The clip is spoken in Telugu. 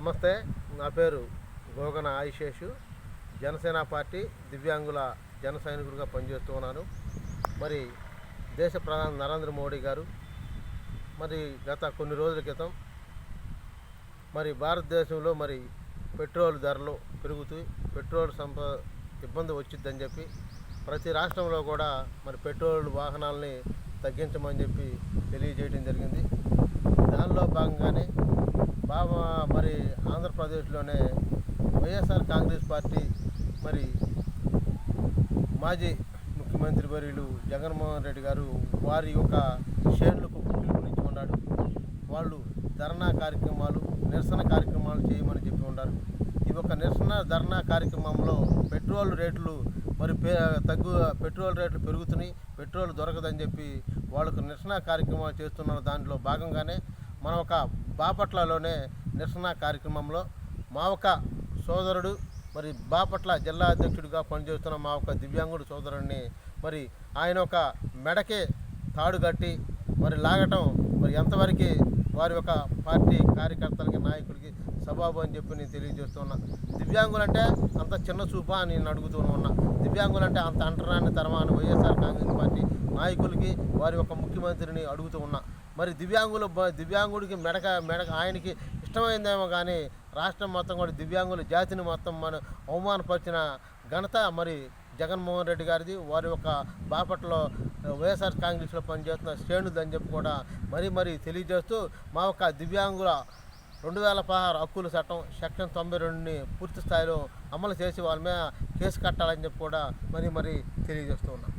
నమస్తే, నా పేరు గోగన ఆయిషేషు. జనసేన పార్టీ దివ్యాంగుల జన సైనికుడిగా పనిచేస్తూ ఉన్నాను. మరి దేశ ప్రధాని నరేంద్ర మోడీ గారు మరి గత కొన్ని రోజుల క్రితం మరి భారతదేశంలో మరి పెట్రోల్ ధరలు పెరుగుతూ పెట్రోల్ ఇబ్బంది వచ్చిందని చెప్పి ప్రతి రాష్ట్రంలో కూడా మరి పెట్రోల్ వాహనాలని తగ్గించమని చెప్పి తెలియజేయడం జరిగింది. దానిలో భాగంగానే మరి ఆంధ్రప్రదేశ్లోనే వైఎస్ఆర్ కాంగ్రెస్ పార్టీ మరి మాజీ ముఖ్యమంత్రి వర్యులు జగన్మోహన్ రెడ్డి గారు వారి యొక్క శ్రేణులకు పిలుపునిచ్చి ఉన్నాడు. వాళ్ళు ధర్నా కార్యక్రమాలు, నిరసన కార్యక్రమాలు చేయమని చెప్పి ఉన్నారు. ఈ యొక్క నిరసన ధర్నా కార్యక్రమంలో పెట్రోల్ రేట్లు మరి పెట్రోల్ రేట్లు పెరుగుతున్నాయి, పెట్రోల్ దొరకదని చెప్పి వాళ్ళకు నిరసన కార్యక్రమాలు చేస్తున్న దాంట్లో భాగంగానే మన ఒక బాపట్లలోనే నిరసన కార్యక్రమంలో మా ఒక సోదరుడు మరి బాపట్ల జిల్లా అధ్యక్షుడిగా పనిచేస్తున్న మా ఒక దివ్యాంగుడు సోదరుడిని మరి ఆయన ఒక మెడకే తాడు కట్టి మరి లాగటం మరి ఎంతవరకు వారి యొక్క పార్టీ కార్యకర్తలకి, నాయకుడికి సబాబు అని చెప్పి నేను తెలియజేస్తున్నా. దివ్యాంగులంటే అంత చిన్న చూపా అని నేను అడుగుతూ ఉన్నా. దివ్యాంగులంటే అంత అంటరాని తరమా అని వైఎస్ఆర్ కాంగ్రెస్ పార్టీ నాయకులకి, వారి యొక్క ముఖ్యమంత్రిని అడుగుతూ ఉన్నా. మరి దివ్యాంగుడికి మెడక ఆయనకి ఇష్టమైందేమో కానీ రాష్ట్రం మొత్తం కూడా దివ్యాంగుల జాతిని మొత్తం మనం అవమానపరిచిన ఘనత మరి జగన్మోహన్ రెడ్డి గారిది. వారి యొక్క బాపట్లలో వైఎస్ఆర్ కాంగ్రెస్లో పనిచేస్తున్న శ్రేణులు అని చెప్పి కూడా మరీ తెలియజేస్తూ మా యొక్క దివ్యాంగుల 2016 హక్కుల చట్టం సెక్షన్ 92ని పూర్తి స్థాయిలో అమలు చేసి వాళ్ళ మీద కేసు కట్టాలని చెప్పి కూడా మరీ తెలియజేస్తూ ఉన్నాం.